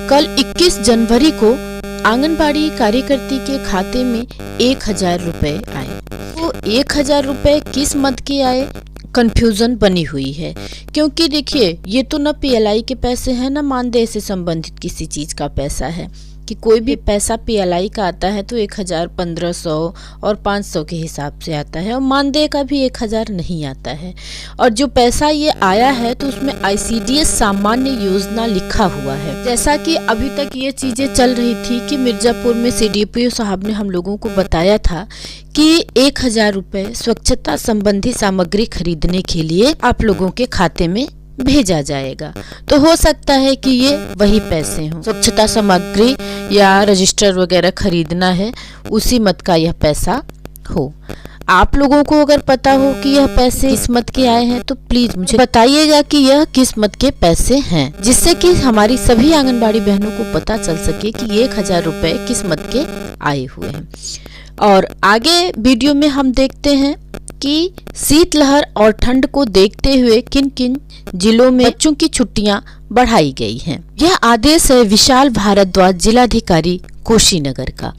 कल 21 जनवरी को आंगनबाड़ी कार्यकर्ती के खाते में 1000 रुपए आए। तो 1000 रुपए किस मद के आए, कंफ्यूजन बनी हुई है। क्योंकि देखिए, ये तो न पीएलआई के पैसे हैं, न मानदेय से संबंधित किसी चीज का पैसा है। कि कोई भी पैसा पीएलआई का आता है तो 1000, 1500 और 500 के हिसाब से आता है, और मानदेय का भी 1000 नहीं आता है। और जो पैसा ये आया है तो उसमें आईसीडीएस सामान्य योजना लिखा हुआ है। जैसा कि अभी तक ये चीजें चल रही थी कि मिर्जापुर में सीडीपीओ साहब ने हम लोगों को बताया था कि 1000 रुपए स्वच्छता संबंधी सामग्री खरीदने के लिए आप लोगों के खाते में भेजा जाएगा। तो हो सकता है कि ये वही पैसे हों, स्वच्छता सामग्री या रजिस्टर वगैरह खरीदना है, उसी मद का यह पैसा हो। आप लोगों को अगर पता हो कि यह पैसे किस मद के आए हैं तो प्लीज मुझे बताइएगा कि यह किस मद के पैसे हैं, जिससे कि हमारी सभी आंगनबाड़ी बहनों को पता चल सके कि 1000 रुपए किस मद के आए हुए हैं। और आगे वीडियो में हम देखते हैं कि शीतलहर और ठंड को देखते हुए किन किन जिलों में बच्चों की छुट्टियां बढ़ाई गई हैं। यह आदेश है विशाल भारद्वाज, जिलाधिकारी कुशीनगर का।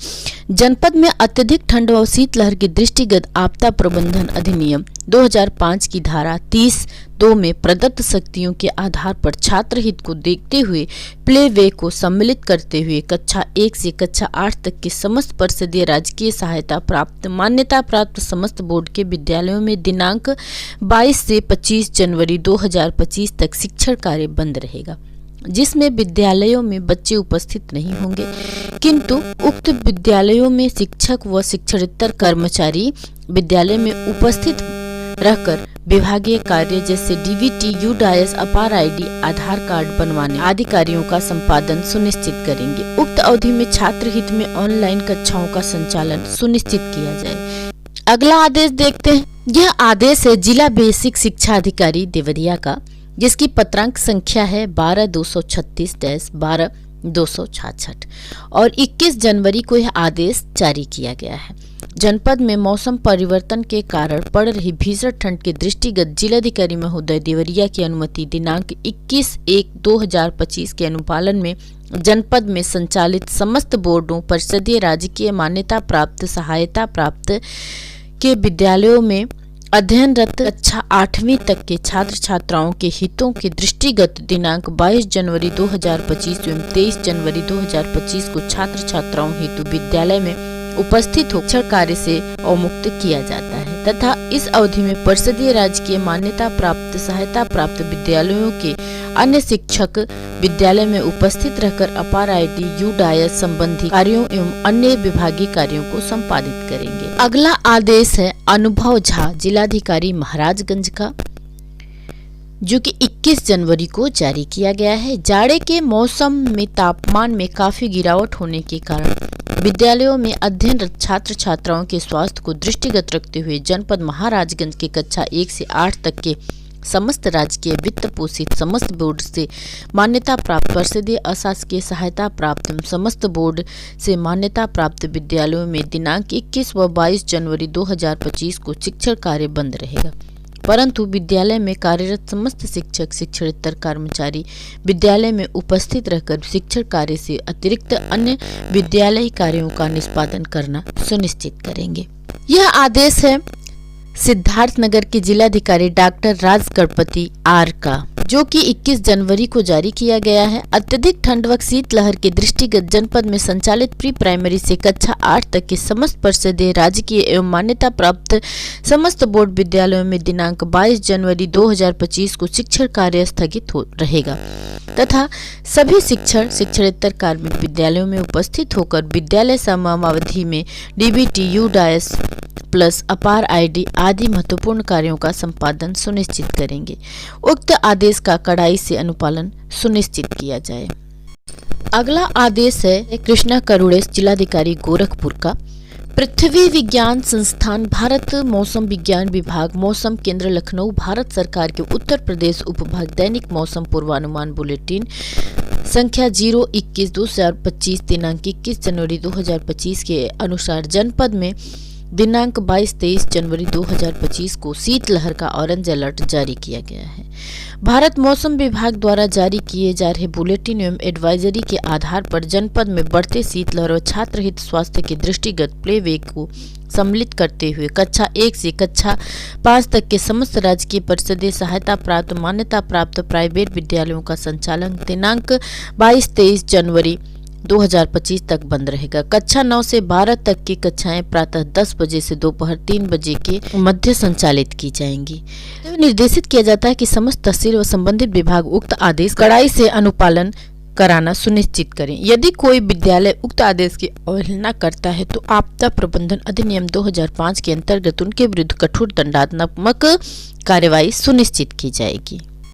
जनपद में अत्यधिक ठंड व शीतलहर के दृष्टिगत आपदा प्रबंधन अधिनियम 2005 की धारा 30(2) में प्रदत्त शक्तियों के आधार पर छात्र हित को देखते हुए प्ले वे को सम्मिलित करते हुए कक्षा 1 से कक्षा 8 तक के समस्त परिषदीय राजकीय सहायता प्राप्त मान्यता प्राप्त समस्त बोर्ड के विद्यालयों में दिनांक 22 से 25 जनवरी 2025 तक शिक्षण कार्य बंद रहेगा, जिसमें विद्यालयों में बच्चे उपस्थित नहीं होंगे, किंतु उक्त विद्यालयों में शिक्षक व शिक्षणेतर कर्मचारी विद्यालय में उपस्थित रहकर विभागीय कार्य जैसे डीवीटी, यूडायस, अपार आईडी, आधार कार्ड बनवाने आदि कार्यों का संपादन सुनिश्चित करेंगे। उक्त अवधि में छात्र हित में ऑनलाइन कक्षाओं का संचालन सुनिश्चित किया जाए। अगला आदेश देखते हैं। यह आदेश है जिला बेसिक शिक्षा अधिकारी देवरिया का, जिसकी पत्रांक संख्या है 12236-12266 और 21 जनवरी को यह आदेश जारी किया गया है। जनपद में मौसम परिवर्तन के कारण पड़ रही भीषण ठंड के दृष्टिगत जिलाधिकारी महोदय देवरिया की अनुमति दिनांक 21/1/2025 के अनुपालन में जनपद में संचालित समस्त बोर्डों, परिषदीय राजकीय मान्यता प्राप्त सहायता प्राप्त के विद्यालयों में अध्ययनरत कक्षा 8वीं तक के छात्र छात्राओं के हितों के दृष्टिगत दिनांक 22 जनवरी 2025 एवं 23 जनवरी 2025 को छात्र छात्राओं हेतु विद्यालय में उपस्थित हो शिक्षण कार्य से अवमुक्त किया जाता है तथा इस अवधि में परिषदीय राजकीय मान्यता प्राप्त सहायता प्राप्त विद्यालयों के अन्य शिक्षक विद्यालय में उपस्थित रहकर अपार आईडी, यूडायस संबंधी कार्यों एवं अन्य विभागीय कार्यों को संपादित करेंगे। अगला आदेश है अनुभव झा, जिलाधिकारी महाराजगंज का, जो कि 21 जनवरी को जारी किया गया है। जाड़े के मौसम में तापमान में काफी गिरावट होने के कारण विद्यालयों में अध्ययनरत छात्र छात्राओं के स्वास्थ्य को दृष्टिगत रखते हुए जनपद महाराजगंज के कक्षा 1 से 8 तक के समस्त राजकीय वित्त पोषित समस्त बोर्ड से मान्यता प्राप्त परिषदीय अशासकीय सहायता प्राप्त समस्त बोर्ड से मान्यता प्राप्त विद्यालयों में दिनांक 21 व 22 जनवरी 2025 को शिक्षण कार्य बंद रहेगा, परंतु विद्यालय में कार्यरत समस्त शिक्षक शिक्षणेतर कर्मचारी विद्यालय में उपस्थित रहकर शिक्षण कार्य से अतिरिक्त अन्य विद्यालयी कार्यों का निष्पादन करना सुनिश्चित करेंगे। यह आदेश है सिद्धार्थनगर के जिलाधिकारी डॉक्टर राज गणपति आर का, जो कि 21 जनवरी को जारी किया गया है। अत्यधिक ठंड व शीतलहर के दृष्टिगत जनपद में संचालित प्री प्राइमरी से कक्षा 8 तक के समस्त परिषदीय राजकीय एवं मान्यता प्राप्त समस्त बोर्ड विद्यालयों में दिनांक 22 जनवरी 2025 को शिक्षण कार्य स्थगित रहेगा तथा सभी शिक्षण शिक्षणेतर कार्मिक विद्यालयों में उपस्थित होकर विद्यालय समावधि में डीबीटी, यूडायस प्लस अपार आईडी आदि महत्वपूर्ण कार्यों का संपादन सुनिश्चित करेंगे। उक्त आदेश का कड़ाई से अनुपालन सुनिश्चित किया जाए। अगला आदेश है कृष्णा करुड़ेश, जिलाधिकारी गोरखपुर का। पृथ्वी विज्ञान संस्थान, भारत मौसम विज्ञान विभाग, मौसम केंद्र लखनऊ, भारत सरकार के उत्तर प्रदेश उपभाग दैनिक मौसम पूर्वानुमान बुलेटिन संख्या 021/2025 दिनांक 21 जनवरी 2025 के अनुसार जनपद में दिनांक 22-23 जनवरी 2025 को शीतलहर का ऑरेंज अलर्ट जारी किया गया है। भारत मौसम विभाग द्वारा जारी किए जा रहे बुलेटिन एवं एडवाइजरी के आधार पर जनपद में बढ़ते शीतलहर और छात्र हित स्वास्थ्य के दृष्टिगत प्ले वे को सम्मिलित करते हुए कक्षा 1 से कक्षा 5 तक के समस्त राजकीय परिषदीय सहायता प्राप्त मान्यता प्राप्त प्राइवेट विद्यालयों का संचालन दिनांक 22-23 जनवरी 2025 तक बंद रहेगा। कक्षा 9 से 12 तक की कक्षाएं प्रातः 10 बजे से दोपहर 3 बजे के मध्य संचालित की जाएंगी। तो निर्देशित किया जाता है कि समस्त तहसील व संबंधित विभाग उक्त आदेश कड़ाई से अनुपालन कराना सुनिश्चित करें। यदि कोई विद्यालय उक्त आदेश की अवहेलना करता है तो आपदा प्रबंधन अधिनियम 2005 के अंतर्गत उनके विरुद्ध कठोर दंडात्मक कार्रवाई सुनिश्चित की जाएगी।